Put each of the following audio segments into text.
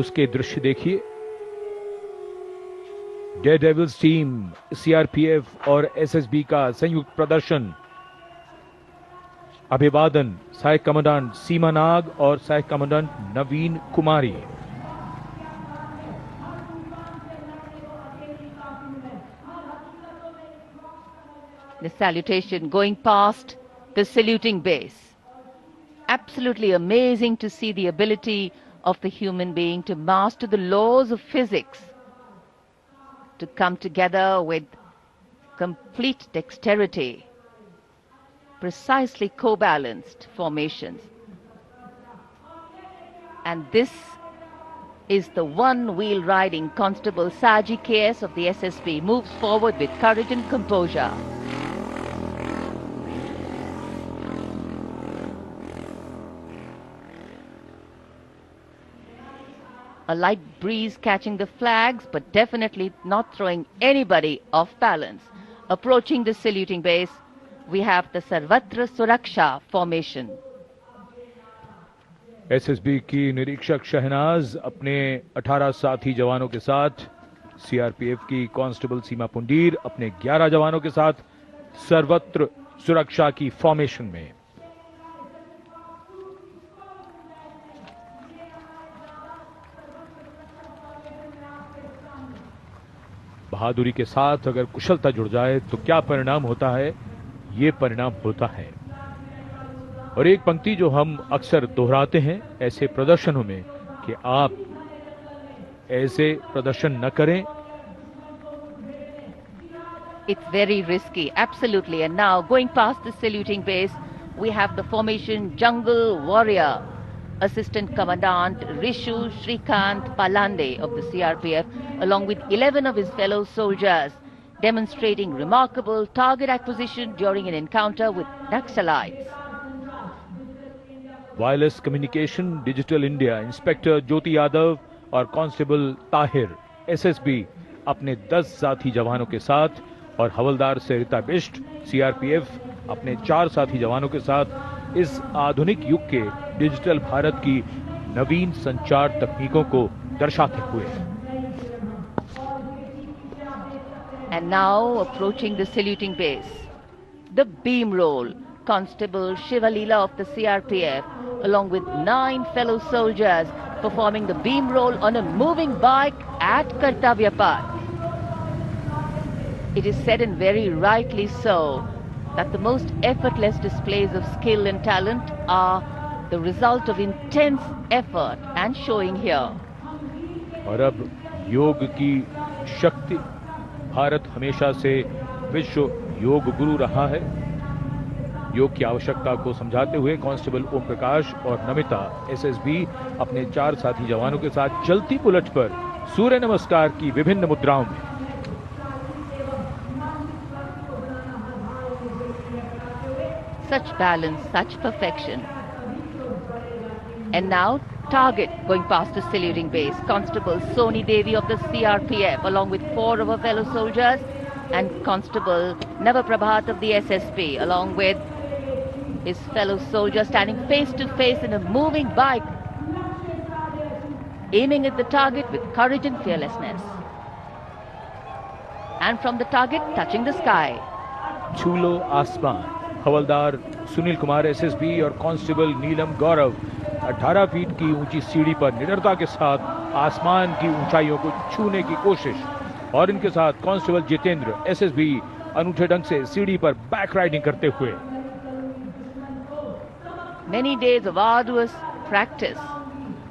उसके दृश्य देखिए। डेयरडेविल्स टीम, सीआरपीएफ और एसएसबी का संयुक्त प्रदर्शन। अभिवादन सहायक कमांडेंट सीमा नाग और सहायक commandant Naveen Kumari. The salutation going past the saluting base. Absolutely amazing to see the ability of the human being to master the laws of physics, to come together with complete dexterity, precisely co-balanced formations. And this is the one-wheel riding Constable Saji KS of the SSB moves forward with courage and composure. A light breeze catching the flags, but definitely not throwing anybody off balance. Approaching the saluting base, we have the Sarvatra Suraksha formation. SSB की निरीक्षक शहनाज अपने 18 साथी जवानों के साथ, CRPF की constable सीमा पुंडीर अपने 11 जवानों के साथ सर्वत्र सुरक्षा की फॉर्मेशन में। बहादुरी के साथ अगर कुशलता जुड़ जाए तो क्या परिणाम होता है, ये परिणाम होता है। और एक पंक्ति जो हम अक्सर दोहराते हैं ऐसे प्रदर्शनों में कि आप ऐसे प्रदर्शन न करें। It's very risky, absolutely. And now going past the saluting base, we have the formation Jungle Warrior. Assistant Commandant Rishu Shrikant Palande of the CRPF, along with 11 of his fellow soldiers, demonstrating remarkable target acquisition during an encounter with Naxalites. Wireless communication digital India inspector Jyoti Yadav और constable Tahir SSB अपने 10 साथी जवानों के साथ और हवलदार सरिता Bisht CRPF अपने 4 साथी जवानों के साथ इस आधुनिक युग के डिजिटल भारत की नवीन संचार तकनीकों को दर्शाते हुए। And now approaching the saluting base, the beam roll. Constable Shivalila of the CRPF, along with 9 fellow soldiers, performing the beam roll on a moving bike at Kartavya Path. It is said, and very rightly so, that the most effortless displays of skill and talent are the result of intense effort and showing here. और अब योग की शक्ति, भारत हमेशा से विश्व योग गुरु रहा है। योग की आवश्यकता को समझाते हुए कांस्टेबल ओम प्रकाश और नमिता एसएसबी अपने 4 साथी जवानों के साथ चलती बुलेट पर सूर्य नमस्कार की विभिन्न मुद्राओं में। Such balance, such perfection. And now target going past the saluting base. Constable Soni Devi of the CRPF, along with 4 of her fellow soldiers, and Constable Navaprabhat of the SSB, along with his fellow soldier, standing face to face in a moving bike, aiming at the target with courage and fearlessness. And from the target, touching the sky. छूलो आसमान। हवलदार Sunil Kumar SSB और constable नीलम गौरव 18 feet की ऊंची सीढ़ी पर निडरता के साथ आसमान की ऊंचाइयों को छूने की कोशिश, और इनके साथ कांस्टेबल जितेंद्र एसएसबी अनूठे ढंग से सीढ़ी पर बैक राइडिंग करते हुए। Many days of arduous practice,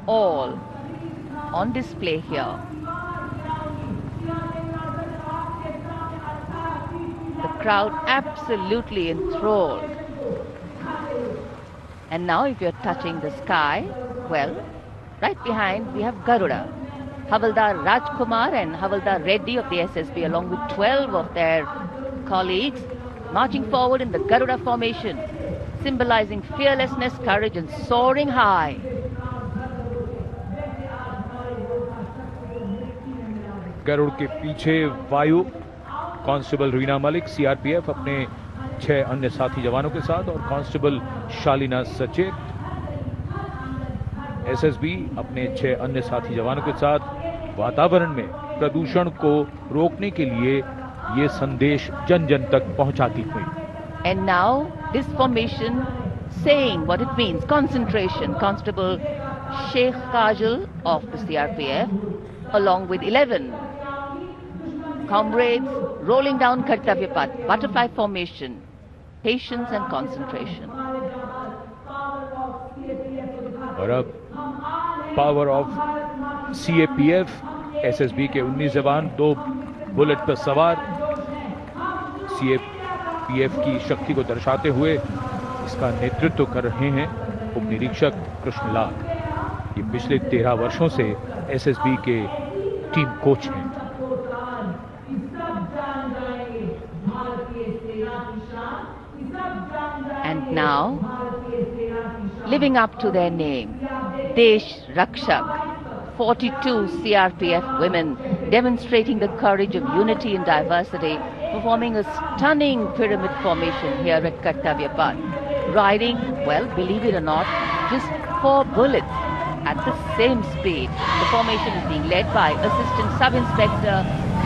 all on display here. The crowd absolutely enthralled. And now if you're touching the sky, well, right behind we have Garuda. Havaldar Rajkumar and Havaldar Reddy of the SSB, along with 12 of their colleagues, marching forward in the Garuda formation, symbolizing fearlessness, courage, and soaring high. Garuda के पीछे वायु constable Reena Malik CRPF अपने 6 अन्य साथी जवानों के साथ, और कांस्टेबल शालिना सचेत एसएसबी अपने 6 अन्य साथी जवानों के साथ वातावरण में प्रदूषण को रोकने के लिए ये संदेश जन जन तक पहुंचाती हुई। And now this formation saying what it means, concentration. Constable Sheikh Kajal of the CRPF along with 11 comrades rolling down Kartavya Path, butterfly formation, patience and concentration. और अब पावर ऑफ सीएपीएफ, एसएसबी के 19 जवान 2 bullet पर सवार CAPF की शक्ति को दर्शाते हुए इसका नेतृत्व कर रहे हैं उप निरीक्षक कृष्णलाल। ये पिछले 13 वर्षों से एसएसबी के टीम कोच हैं। And now, living up to their name, Desh Rakshak, 42 CRPF women demonstrating the courage of unity and diversity, performing a stunning pyramid formation here at Kartavya Path. Riding, well, believe it or not, just 4 bullets at the same speed. The formation is being led by Assistant Sub-Inspector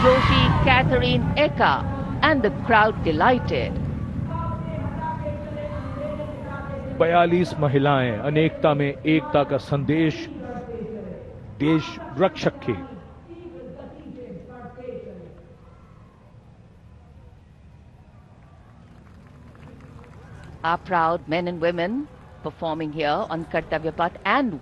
Joshi Catherine Eka, and the crowd delighted. 42 महिलाएं अनेकता में एकता का संदेश देश रक्षक के। Our proud men and women performing here on Kartavya Path and